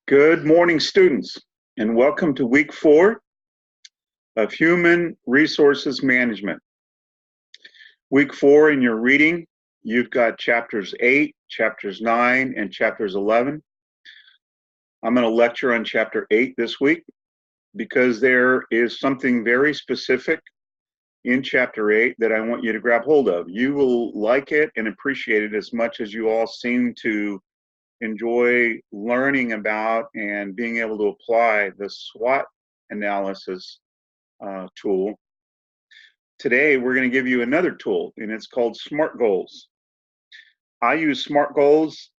Good morning, students, and welcome to week 4 of Human Resources Management. Week 4 in your reading, you've got chapters 8, chapters 9, and chapters 11. I'm going to lecture on chapter 8 this week because there is something very specific in chapter 8 that I want you to grab hold of. You will like it and appreciate it as much as you all seem to enjoy learning about and being able to apply the SWOT analysis tool. Today, we're going to give you another tool, and it's called SMART Goals. I use SMART Goals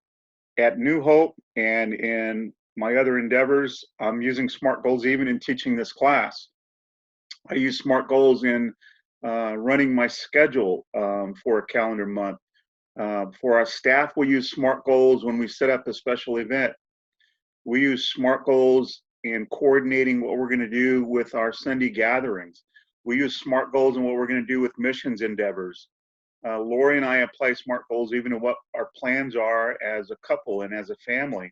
at New Hope, and in my other endeavors, I'm using SMART Goals even in teaching this class. I use SMART Goals in running my schedule for a calendar month. For our staff, we use SMART Goals when we set up a special event. We use SMART Goals in coordinating what we're going to do with our Sunday gatherings. We use SMART Goals in what we're going to do with missions endeavors. Lori and I apply SMART Goals even to what our plans are as a couple and as a family.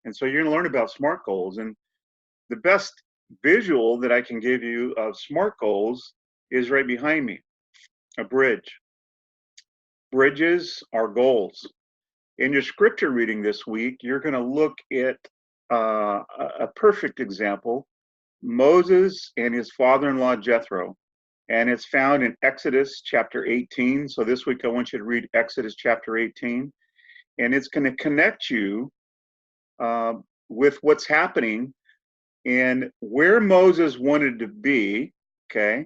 And so you're going to learn about SMART Goals. And the best visual that I can give you of SMART Goals is right behind me, a bridge. Bridges are goals. In your scripture reading this week, you're going to look at a perfect example, Moses and his father-in-law Jethro, and it's found in Exodus chapter 18. So this week I want you to read Exodus chapter 18, and it's going to connect you with what's happening and where Moses wanted to be, okay,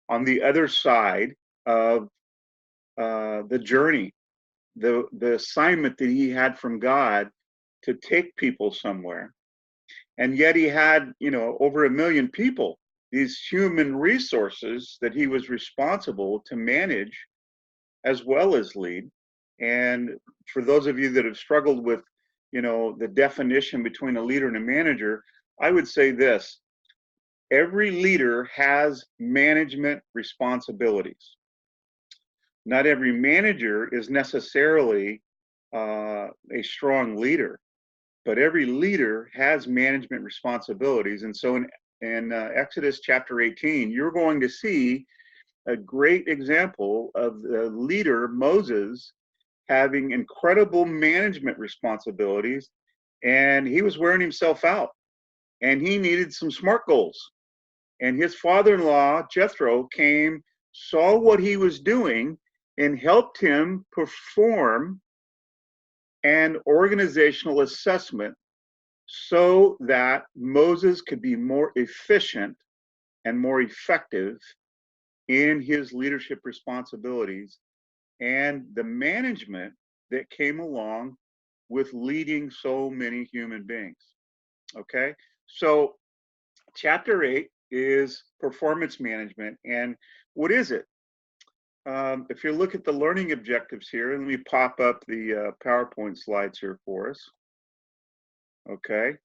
on the other side of the journey, the assignment that he had from God to take people somewhere. And yet he had, over 1 million people, these human resources that he was responsible to manage as well as lead. And for those of you that have struggled with, the definition between a leader and a manager, I would say this: every leader has management responsibilities. Not every manager is necessarily a strong leader, but every leader has management responsibilities. And so in Exodus chapter 18, you're going to see a great example of the leader, Moses, having incredible management responsibilities, and he was wearing himself out, and he needed some SMART goals. And his father-in-law, Jethro, came, saw what he was doing, and helped him perform an organizational assessment so that Moses could be more efficient and more effective in his leadership responsibilities and the management that came along with leading so many human beings. Okay, so chapter 8 is performance management. And what is it? If you look at the learning objectives here, let me pop up the PowerPoint slides here for us. Okay.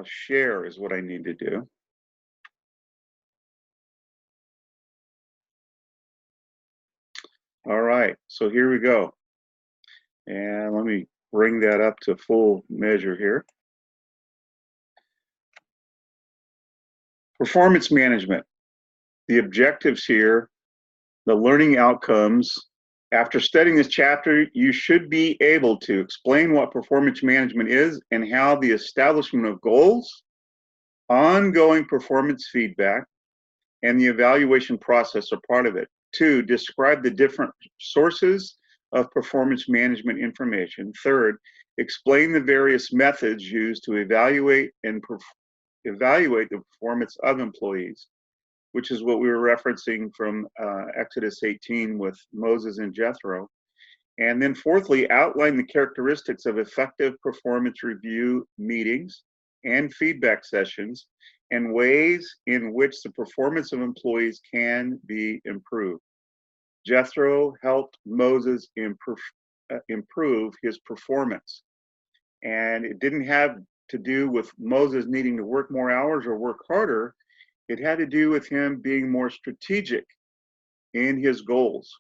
Share is what I need to do. All right, so here we go. And let me bring that up to full measure here. Performance management. The objectives here, the learning outcomes. After studying this chapter, you should be able to explain what performance management is and how the establishment of goals, ongoing performance feedback, and the evaluation process are part of it. 2, describe the different sources of performance management information. 3rd, explain the various methods used to evaluate the performance of employees, which is what we were referencing from Exodus 18 with Moses and Jethro. And then 4thly, outline the characteristics of effective performance review meetings and feedback sessions and ways in which the performance of employees can be improved. Jethro helped Moses improve his performance. And it didn't have to do with Moses needing to work more hours or work harder. It had to do with him being more strategic in his goals.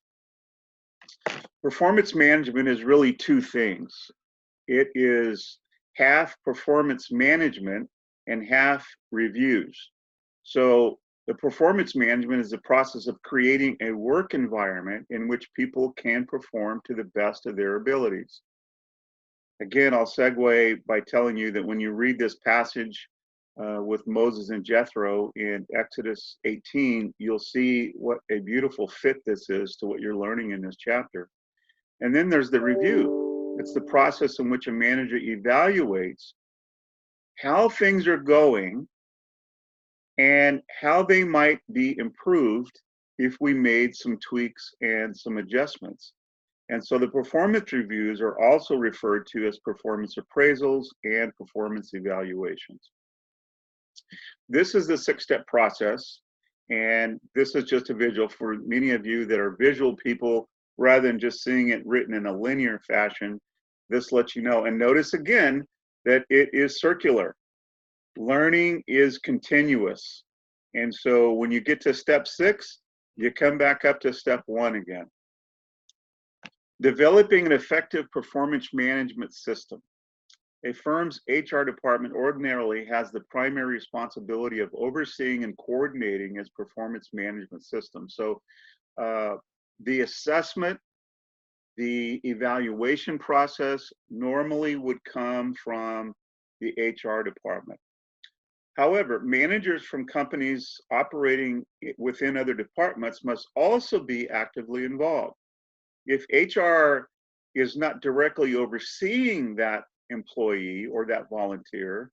Performance management is really two things. It is half performance management and half reviews. So the performance management is the process of creating a work environment in which people can perform to the best of their abilities. Again, I'll segue by telling you that when you read this passage with Moses and Jethro in Exodus 18, you'll see what a beautiful fit this is to what you're learning in this chapter. And then there's the review. It's the process in which a manager evaluates how things are going and how they might be improved if we made some tweaks and some adjustments. And so the performance reviews are also referred to as performance appraisals and performance evaluations. This is the 6-step process, and this is just a visual for many of you that are visual people. Rather than just seeing it written in a linear fashion, this lets you know. And notice again that it is circular. Learning is continuous. And so when you get to step 6, you come back up to step 1 again. Developing an effective performance management system. A firm's HR department ordinarily has the primary responsibility of overseeing and coordinating its performance management system. So the assessment, the evaluation process normally would come from the HR department. However, managers from companies operating within other departments must also be actively involved. If HR is not directly overseeing that employee or that volunteer,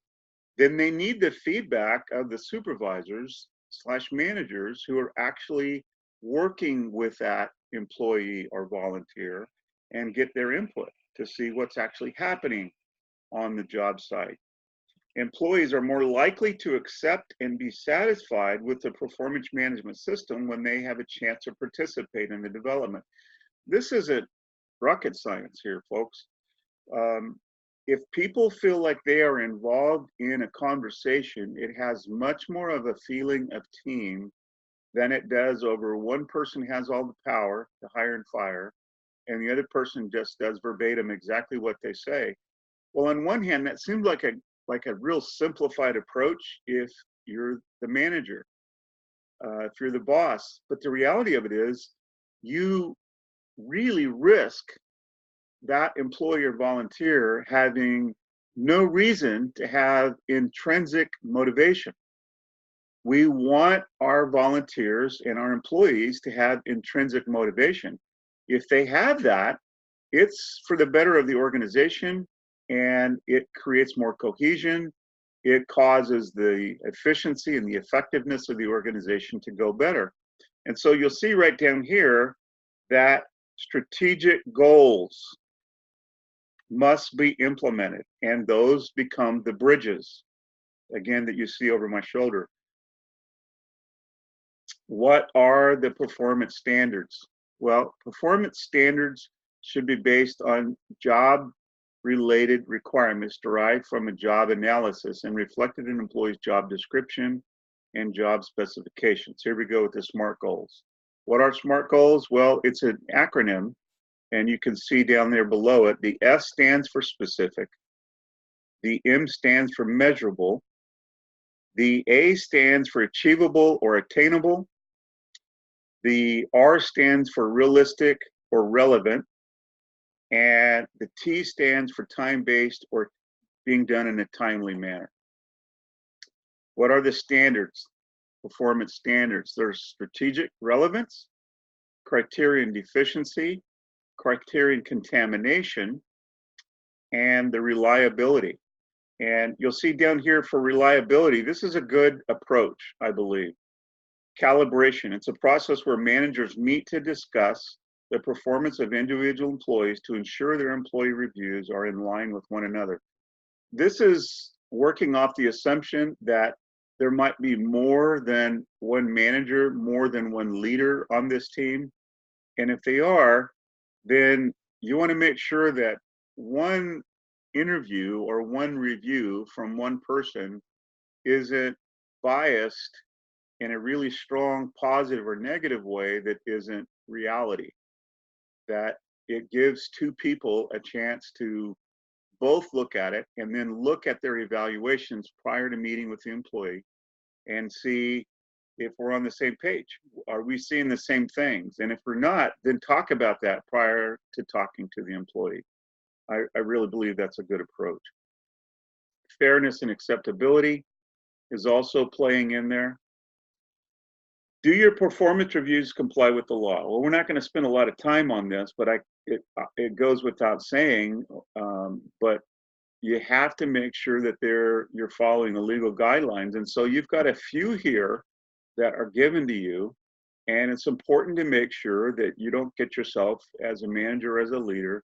then they need the feedback of the supervisors / managers who are actually working with that employee or volunteer and get their input to see what's actually happening on the job site. Employees are more likely to accept and be satisfied with the performance management system when they have a chance to participate in the development. This isn't rocket science here, folks. If people feel like they are involved in a conversation, it has much more of a feeling of team than it does over one person has all the power to hire and fire, and the other person just does verbatim exactly what they say. Well, on one hand, that seems like a real simplified approach if you're the manager, if you're the boss. But the reality of it is, you really risk that employee or volunteer having no reason to have intrinsic motivation. We want our volunteers and our employees to have intrinsic motivation. If they have that, it's for the better of the organization, and it creates more cohesion. It causes the efficiency and the effectiveness of the organization to go better. And so you'll see right down here that strategic goals must be implemented, and those become the bridges, again, that you see over my shoulder. What are the performance standards? Well, performance standards should be based on job-related requirements derived from a job analysis and reflected in an employee's job description and job specifications. Here we go with the SMART goals. What are SMART goals? Well, it's an acronym, and you can see down there below it, the S stands for specific, the M stands for measurable, the A stands for achievable or attainable, the R stands for realistic or relevant, and the T stands for time-based or being done in a timely manner. What are the standards? Performance standards. There's strategic relevance, criterion deficiency, criterion contamination, and the reliability. And you'll see down here for reliability, this is a good approach, I believe. Calibration. It's a process where managers meet to discuss the performance of individual employees to ensure their employee reviews are in line with one another. This is working off the assumption that there might be more than one manager, more than one leader on this team. And if they are, then you want to make sure that one interview or one review from one person isn't biased in a really strong positive or negative way that isn't reality. That it gives two people a chance to both look at it and then look at their evaluations prior to meeting with the employee and see if we're on the same page. Are we seeing the same things? And if we're not, then talk about that prior to talking to the employee. I really believe that's a good approach. Fairness and acceptability is also playing in there. Do your performance reviews comply with the law? Well, we're not going to spend a lot of time on this, but it goes without saying, but you have to make sure that you're following the legal guidelines. And so you've got a few here that are given to you, and it's important to make sure that you don't get yourself as a manager, as a leader,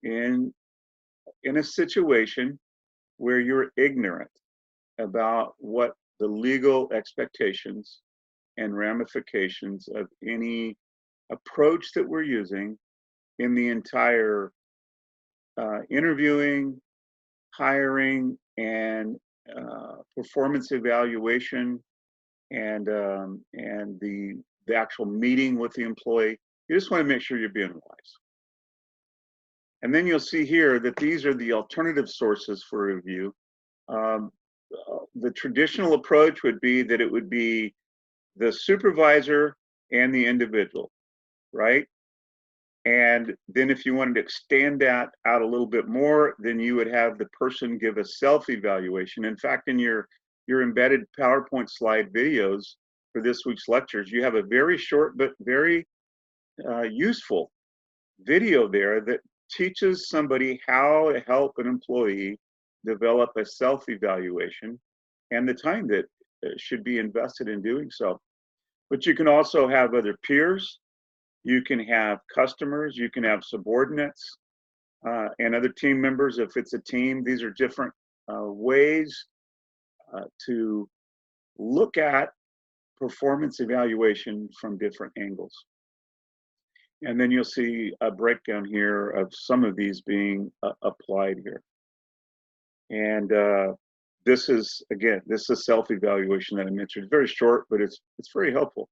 in a situation where you're ignorant about what the legal expectations and ramifications of any approach that we're using in the entire interviewing, hiring, and performance evaluation, and the actual meeting with the employee. You just want to make sure you're being wise. And then you'll see here that these are the alternative sources for review. The traditional approach would be that it would be the supervisor and the individual, right? And then if you wanted to extend that out a little bit more, then you would have the person give a self-evaluation. In fact, in your embedded PowerPoint slide videos for this week's lectures, you have a very short but very useful video there that teaches somebody how to help an employee develop a self-evaluation and the time that should be invested in doing so. But you can also have other peers, you can have customers, you can have subordinates, and other team members if it's a team. These are different ways to look at performance evaluation from different angles. And then you'll see a breakdown here of some of these being applied here. And this is, again, this is self-evaluation that I mentioned. It's very short, but it's very helpful.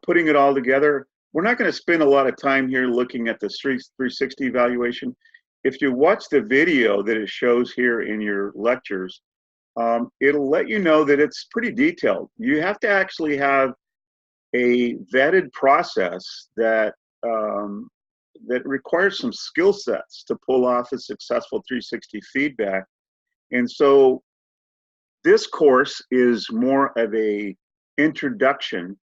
Putting it all together, we're not going to spend a lot of time here looking at the 360 evaluation. If you watch the video that it shows here in your lectures, it'll let you know that it's pretty detailed. You have to actually have a vetted process that that requires some skill sets to pull off a successful 360 feedback. And so this course is more of a introduction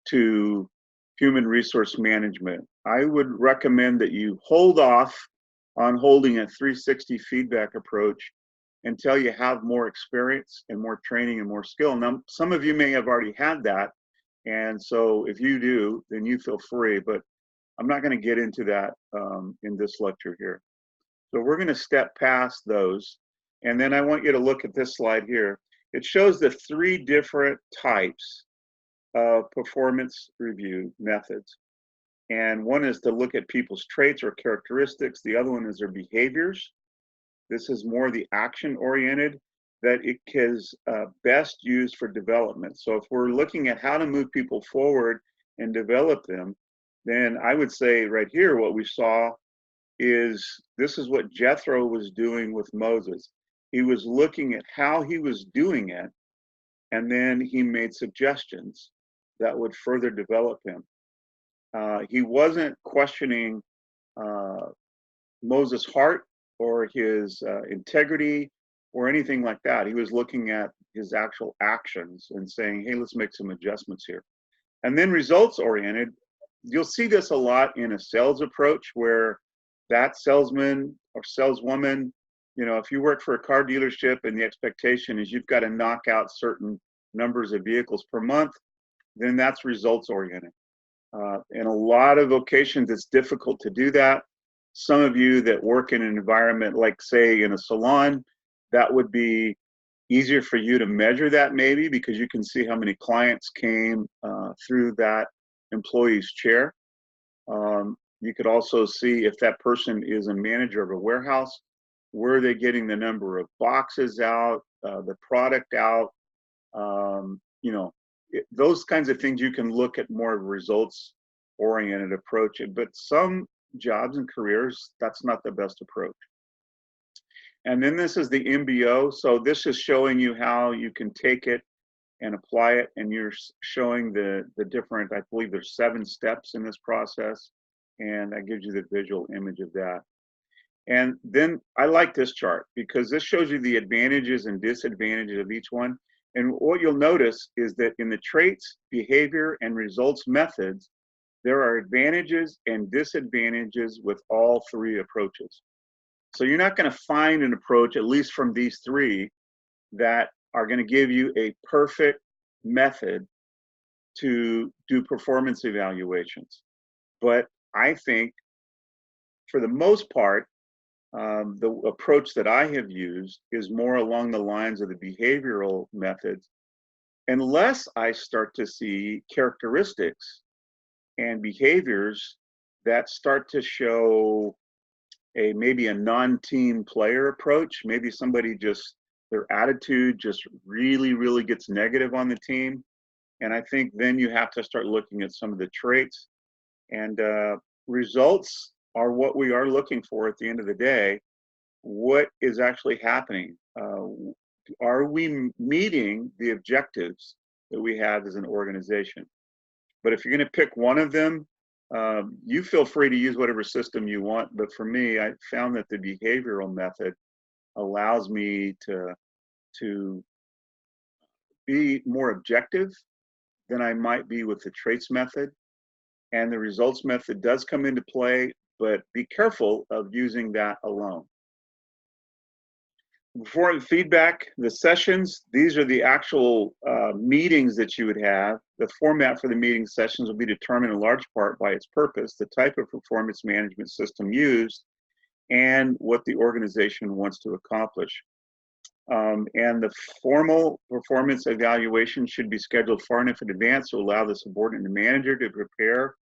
to human resource management. I would recommend that you hold off on holding a 360 feedback approach until you have more experience and more training and more skill. Now, some of you may have already had that, and so if you do, then you feel free, but I'm not going to get into that in this lecture here. So we're going to step past those, and then I want you to look at this slide here. It shows the 3 different types of performance review methods. And one is to look at people's traits or characteristics. The other one is their behaviors. This is more the action-oriented, that it is best used for development. So if we're looking at how to move people forward and develop them, then I would say right here what we saw is this is what Jethro was doing with Moses. He was looking at how he was doing it, and then he made suggestions that would further develop him. He wasn't questioning Moses' heart or his integrity or anything like that. He was looking at his actual actions and saying, hey, let's make some adjustments here. And then results oriented, you'll see this a lot in a sales approach where that salesman or saleswoman, you know, if you work for a car dealership and the expectation is you've got to knock out certain numbers of vehicles per month, then that's results oriented. In a lot of vocations, it's difficult to do that. Some of you that work in an environment like, say, in a salon, that would be easier for you to measure that maybe because you can see how many clients came through that employee's chair. You could also see if that person is a manager of a warehouse, where are they getting the number of boxes out, the product out, you know, those kinds of things you can look at more of a results oriented approach. But some jobs and careers, that's not the best approach. And then this is the MBO. So this is showing you how you can take it and apply it. And you're showing the different, I believe there's 7 steps in this process. And that gives you the visual image of that. And then I like this chart because this shows you the advantages and disadvantages of each one. And what you'll notice is that in the traits, behavior, and results methods, there are advantages and disadvantages with all 3 approaches. So you're not going to find an approach, at least from these 3, that are going to give you a perfect method to do performance evaluations. But I think for the most part, the approach that I have used is more along the lines of the behavioral methods, unless I start to see characteristics and behaviors that start to show maybe a non-team player approach. Maybe somebody just, their attitude just really, really gets negative on the team. And I think then you have to start looking at some of the traits. And results are what we are looking for at the end of the day. What is actually happening? Are we meeting the objectives that we have as an organization? But if you're going to pick one of them, you feel free to use whatever system you want. But for me, I found that the behavioral method allows me to be more objective than I might be with the traits method. And the results method does come into play, but be careful of using that alone. Before the feedback, the sessions, these are the actual meetings that you would have. The format for the meeting sessions will be determined in large part by its purpose, the type of performance management system used, and what the organization wants to accomplish. And the formal performance evaluation should be scheduled far enough in advance to allow the subordinate and manager to prepare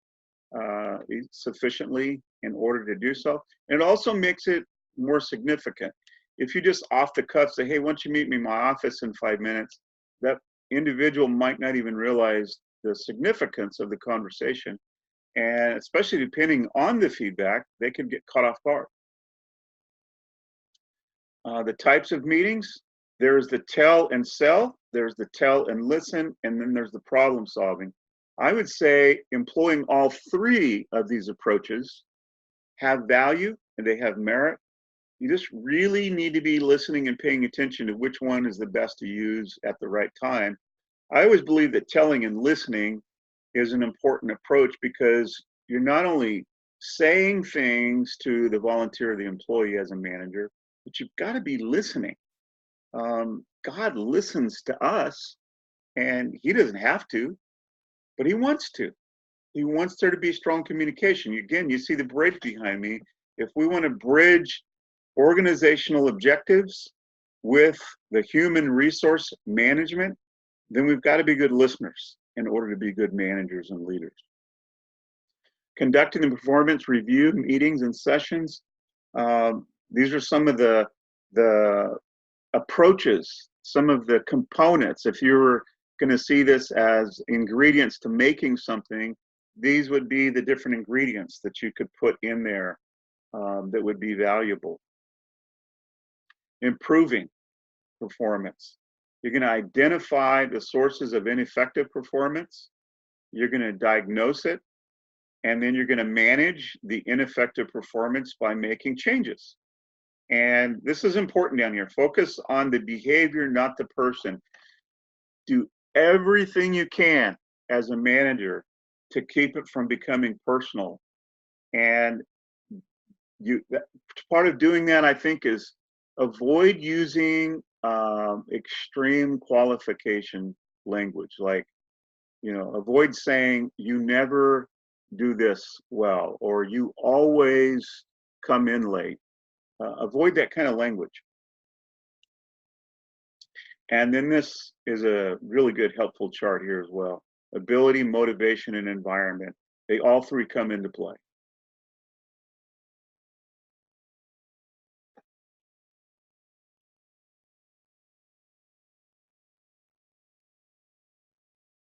sufficiently in order to do so. And it also makes it more significant. If you just off the cuff say, hey, why don't you meet me in my office in 5 minutes, that individual might not even realize the significance of the conversation. And especially depending on the feedback, they can get caught off guard. The types of meetings, there's the tell and sell, there's the tell and listen, and then there's the problem solving. I would say employing all 3 of these approaches have value and they have merit. You just really need to be listening and paying attention to which one is the best to use at the right time. I always believe that telling and listening is an important approach because you're not only saying things to the volunteer or the employee as a manager, but you've got to be listening. God listens to us, and he doesn't have to, but he wants to. He wants there to be strong communication. Again, you see the bridge behind me. If we want to bridge organizational objectives with the human resource management, then we've got to be good listeners in order to be good managers and leaders. Conducting the performance review meetings and sessions. These are some of the approaches, some of the components. If you were going to see this as ingredients to making something, these would be the different ingredients that you could put in there that would be valuable. Improving performance. You're going to identify the sources of ineffective performance. You're going to diagnose it. And then you're going to manage the ineffective performance by making changes. And this is important down here. Focus on the behavior, not the person. Do everything you can as a manager to keep it from becoming personal. And part of doing that, I think, is avoid using extreme qualification language. Like, avoid saying you never do this well, or you always come in late. Avoid that kind of language. And then this is a really good, helpful chart here as well. Ability, motivation, and environment. They all 3 come into play.